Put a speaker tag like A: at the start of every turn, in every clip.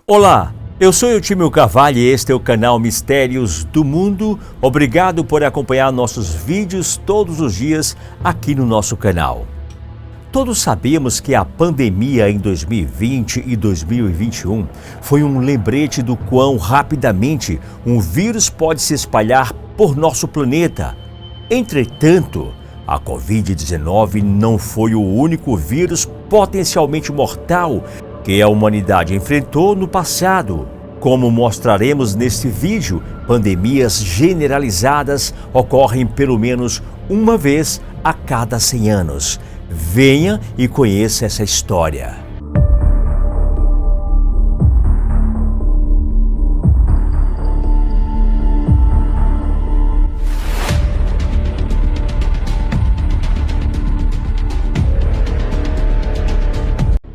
A: Olá, eu sou Eutímio Carvalho e este é o canal Mistérios do Mundo. Obrigado por acompanhar nossos vídeos todos os dias aqui no nosso canal. Todos sabemos que a pandemia em 2020 e 2021 foi um lembrete do quão rapidamente um vírus pode se espalhar por nosso planeta. Entretanto, a Covid-19 não foi o único vírus potencialmente mortal que a humanidade enfrentou no passado. Como mostraremos neste vídeo, pandemias generalizadas ocorrem pelo menos uma vez a cada 100 anos. Venha e conheça essa história.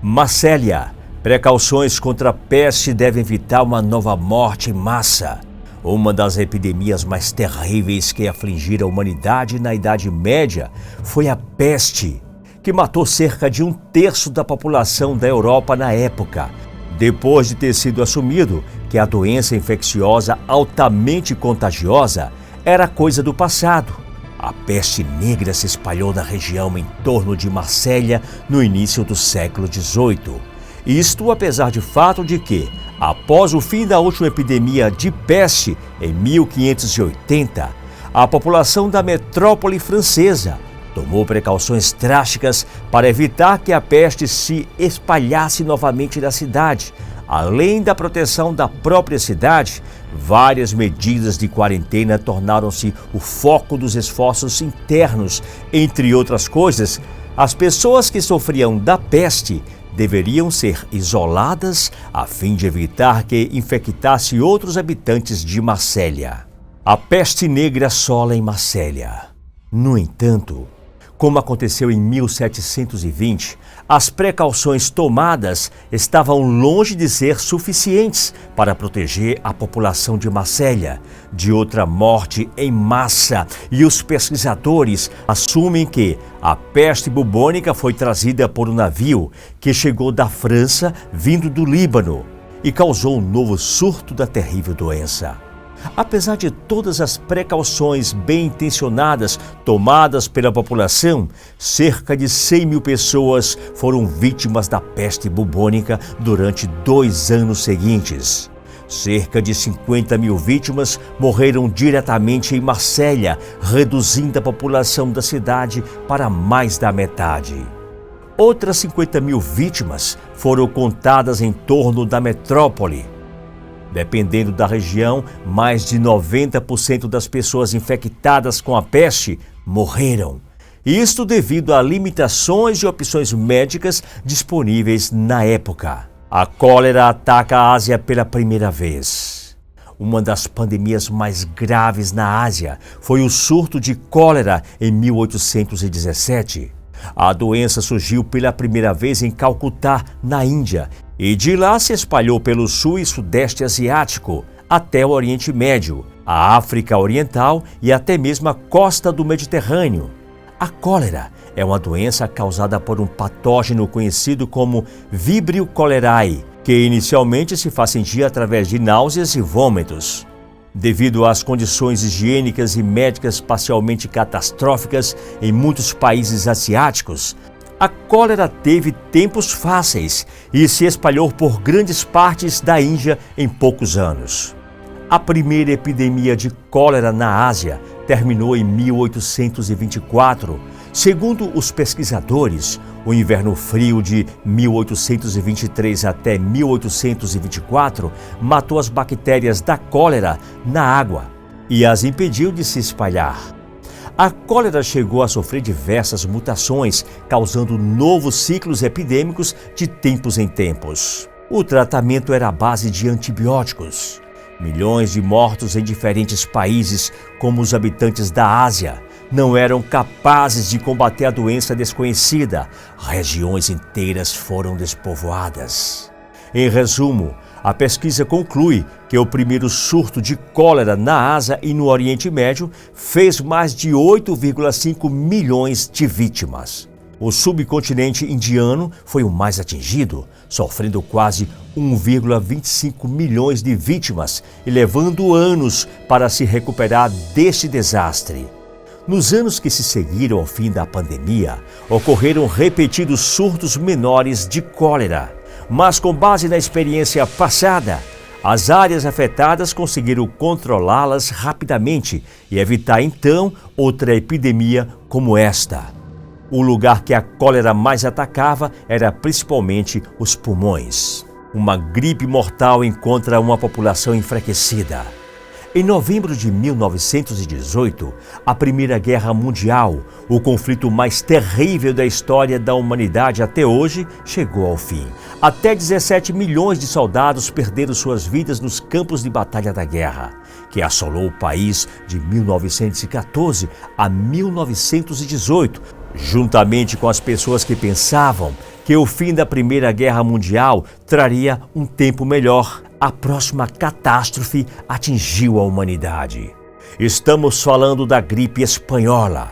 A: Marsélia. Precauções contra a peste devem evitar uma nova morte em massa. Uma das epidemias mais terríveis que afligiram a humanidade na Idade Média foi a peste, que matou cerca de 1/3 da população da Europa na época, depois de ter sido assumido que a doença infecciosa altamente contagiosa era coisa do passado. A peste negra se espalhou na região em torno de Marsélia no início do século XVIII. Isto apesar do fato de que, após o fim da última epidemia de peste, em 1580, a população da metrópole francesa tomou precauções drásticas para evitar que a peste se espalhasse novamente na cidade. Além da proteção da própria cidade, várias medidas de quarentena tornaram-se o foco dos esforços internos. Entre outras coisas, as pessoas que sofriam da peste deveriam ser isoladas a fim de evitar que infectasse outros habitantes de Marsélia. A peste negra assola em Marsélia. No entanto, como aconteceu em 1720, as precauções tomadas estavam longe de ser suficientes para proteger a população de Marsélia de outra morte em massa, e os pesquisadores assumem que a peste bubônica foi trazida por um navio que chegou da França vindo do Líbano e causou um novo surto da terrível doença. Apesar de todas as precauções bem intencionadas tomadas pela população, cerca de 100 mil pessoas foram vítimas da peste bubônica durante 2 anos seguintes. Cerca de 50 mil vítimas morreram diretamente em Marsélia, reduzindo a população da cidade para mais da metade. Outras 50 mil vítimas foram contadas em torno da metrópole. Dependendo da região, mais de 90% das pessoas infectadas com a peste morreram. Isto devido a limitações de opções médicas disponíveis na época. A cólera ataca a Ásia pela primeira vez. Uma das pandemias mais graves na Ásia foi o surto de cólera em 1817. A doença surgiu pela primeira vez em Calcutá, na Índia, e de lá se espalhou pelo sul e sudeste asiático, até o Oriente Médio, a África Oriental e até mesmo a costa do Mediterrâneo. A cólera é uma doença causada por um patógeno conhecido como Vibrio cholerae, que inicialmente se faz sentir através de náuseas e vômitos. Devido às condições higiênicas e médicas parcialmente catastróficas em muitos países asiáticos, a cólera teve tempos fáceis e se espalhou por grandes partes da Índia em poucos anos. A primeira epidemia de cólera na Ásia terminou em 1824. Segundo os pesquisadores, o inverno frio de 1823 até 1824 matou as bactérias da cólera na água e as impediu de se espalhar. A cólera chegou a sofrer diversas mutações, causando novos ciclos epidêmicos de tempos em tempos. O tratamento era à base de antibióticos. Milhões de mortos em diferentes países, como os habitantes da Ásia, não eram capazes de combater a doença desconhecida. Regiões inteiras foram despovoadas. Em resumo, a pesquisa conclui que o primeiro surto de cólera na Ásia e no Oriente Médio fez mais de 8,5 milhões de vítimas. O subcontinente indiano foi o mais atingido, sofrendo quase 1,25 milhões de vítimas e levando anos para se recuperar deste desastre. Nos anos que se seguiram ao fim da pandemia, ocorreram repetidos surtos menores de cólera, mas com base na experiência passada, as áreas afetadas conseguiram controlá-las rapidamente e evitar então outra epidemia como esta. O lugar que a cólera mais atacava era principalmente os pulmões. Uma gripe mortal encontra uma população enfraquecida. Em novembro de 1918, a Primeira Guerra Mundial, o conflito mais terrível da história da humanidade até hoje, chegou ao fim. Até 17 milhões de soldados perderam suas vidas nos campos de batalha da guerra, que assolou o país de 1914 a 1918, juntamente com as pessoas que pensavam que o fim da Primeira Guerra Mundial traria um tempo melhor. A próxima catástrofe atingiu a humanidade. Estamos falando da gripe espanhola,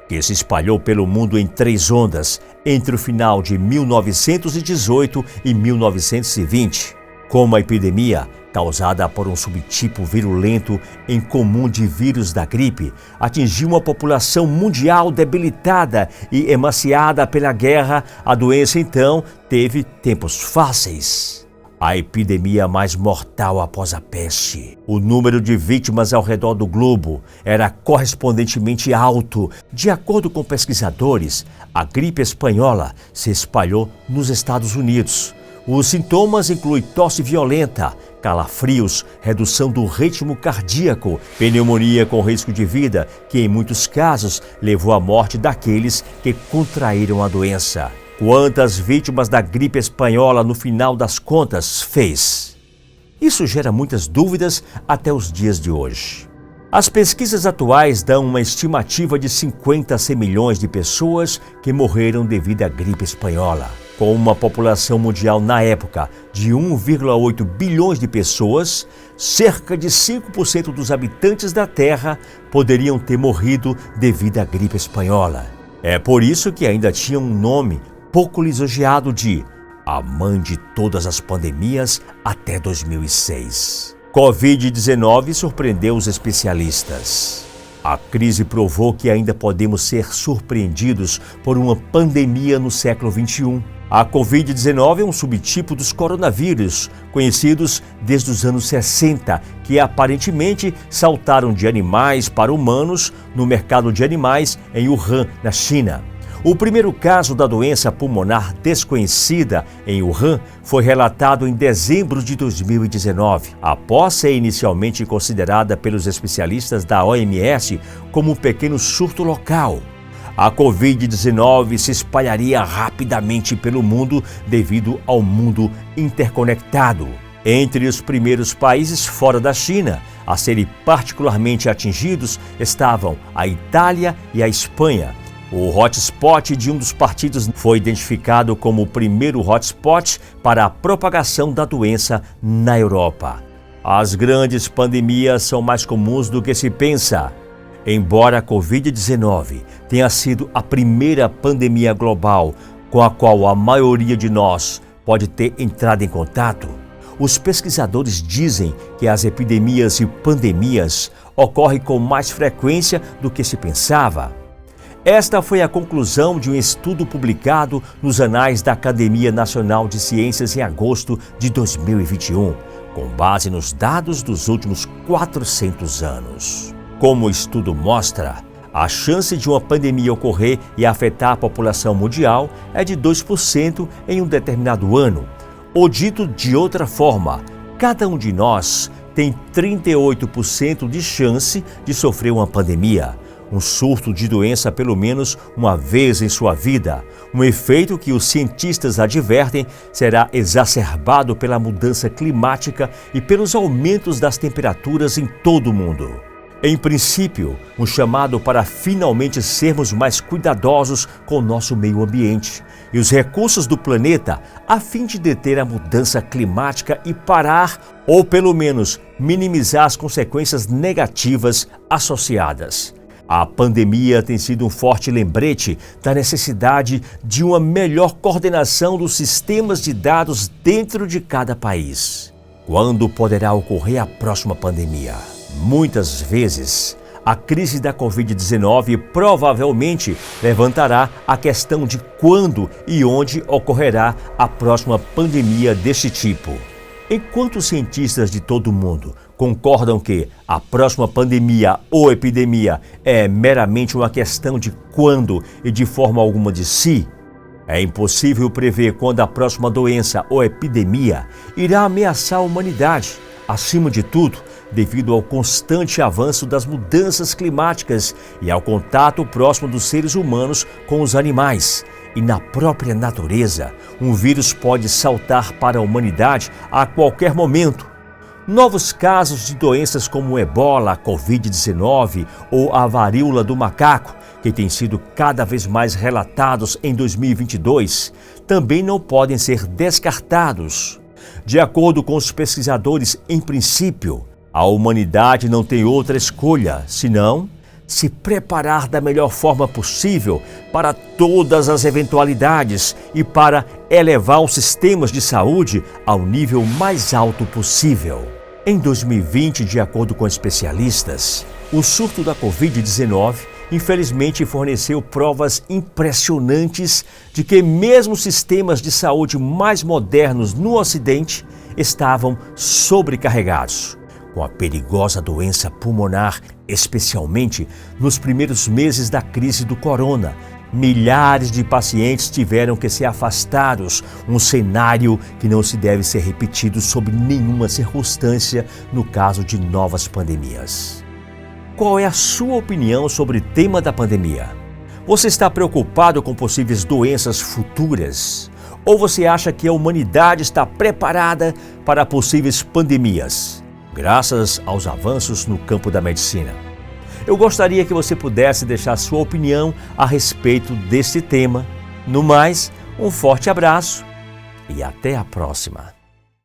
A: que se espalhou pelo mundo em 3 ondas entre o final de 1918 e 1920. Como a epidemia, causada por um subtipo virulento em comum de vírus da gripe, atingiu uma população mundial debilitada e emaciada pela guerra, a doença então teve tempos fáceis. A epidemia mais mortal após a peste. O número de vítimas ao redor do globo era correspondentemente alto. De acordo com pesquisadores, a gripe espanhola se espalhou nos Estados Unidos. Os sintomas incluem tosse violenta, calafrios, redução do ritmo cardíaco, pneumonia com risco de vida, que em muitos casos levou à morte daqueles que contraíram a doença. Quantas vítimas da gripe espanhola no final das contas fez? Isso gera muitas dúvidas até os dias de hoje. As pesquisas atuais dão uma estimativa de 50 a 100 milhões de pessoas que morreram devido à gripe espanhola. Com uma população mundial na época de 1,8 bilhões de pessoas, cerca de 5% dos habitantes da Terra poderiam ter morrido devido à gripe espanhola. É por isso que ainda tinha um nome pouco lisonjeado de a mãe de todas as pandemias até 2006. Covid-19 surpreendeu os especialistas. A crise provou que ainda podemos ser surpreendidos por uma pandemia no século XXI. A Covid-19 é um subtipo dos coronavírus, conhecidos desde os anos 60, que aparentemente saltaram de animais para humanos no mercado de animais em Wuhan, na China. O primeiro caso da doença pulmonar desconhecida em Wuhan foi relatado em dezembro de 2019, após ser inicialmente considerada pelos especialistas da OMS como um pequeno surto local. A Covid-19 se espalharia rapidamente pelo mundo devido ao mundo interconectado. Entre os primeiros países fora da China a serem particularmente atingidos estavam a Itália e a Espanha. O hotspot de um dos partidos foi identificado como o primeiro hotspot para a propagação da doença na Europa. As grandes pandemias são mais comuns do que se pensa. Embora a Covid-19 tenha sido a primeira pandemia global com a qual a maioria de nós pode ter entrado em contato, os pesquisadores dizem que as epidemias e pandemias ocorrem com mais frequência do que se pensava. Esta foi a conclusão de um estudo publicado nos Anais da Academia Nacional de Ciências em agosto de 2021, com base nos dados dos últimos 400 anos. Como o estudo mostra, a chance de uma pandemia ocorrer e afetar a população mundial é de 2% em um determinado ano. Ou dito de outra forma, cada um de nós tem 38% de chance de sofrer uma pandemia. Um surto de doença pelo menos uma vez em sua vida, um efeito que os cientistas advertem será exacerbado pela mudança climática e pelos aumentos das temperaturas em todo o mundo. Em princípio, um chamado para finalmente sermos mais cuidadosos com o nosso meio ambiente e os recursos do planeta a fim de deter a mudança climática e parar, ou pelo menos minimizar as consequências negativas associadas. A pandemia tem sido um forte lembrete da necessidade de uma melhor coordenação dos sistemas de dados dentro de cada país. Quando poderá ocorrer a próxima pandemia? Muitas vezes, a crise da Covid-19 provavelmente levantará a questão de quando e onde ocorrerá a próxima pandemia deste tipo. Enquanto cientistas de todo o mundo concordam que a próxima pandemia ou epidemia é meramente uma questão de quando e de forma alguma de si, é impossível prever quando a próxima doença ou epidemia irá ameaçar a humanidade. Acima de tudo, devido ao constante avanço das mudanças climáticas e ao contato próximo dos seres humanos com os animais. E na própria natureza, um vírus pode saltar para a humanidade a qualquer momento. Novos casos de doenças como o Ebola, a Covid-19 ou a varíola do macaco, que têm sido cada vez mais relatados em 2022, também não podem ser descartados. De acordo com os pesquisadores, em princípio, a humanidade não tem outra escolha, senão se preparar da melhor forma possível para todas as eventualidades e para elevar os sistemas de saúde ao nível mais alto possível. Em 2020, de acordo com especialistas, o surto da Covid-19 infelizmente forneceu provas impressionantes de que mesmo sistemas de saúde mais modernos no Ocidente estavam sobrecarregados. Com a perigosa doença pulmonar, especialmente nos primeiros meses da crise do corona, milhares de pacientes tiveram que ser afastados, um cenário que não se deve ser repetido sob nenhuma circunstância no caso de novas pandemias. Qual é a sua opinião sobre o tema da pandemia? Você está preocupado com possíveis doenças futuras? Ou você acha que a humanidade está preparada para possíveis pandemias, graças aos avanços no campo da medicina? Eu gostaria que você pudesse deixar sua opinião a respeito deste tema. No mais, um forte abraço e até a próxima.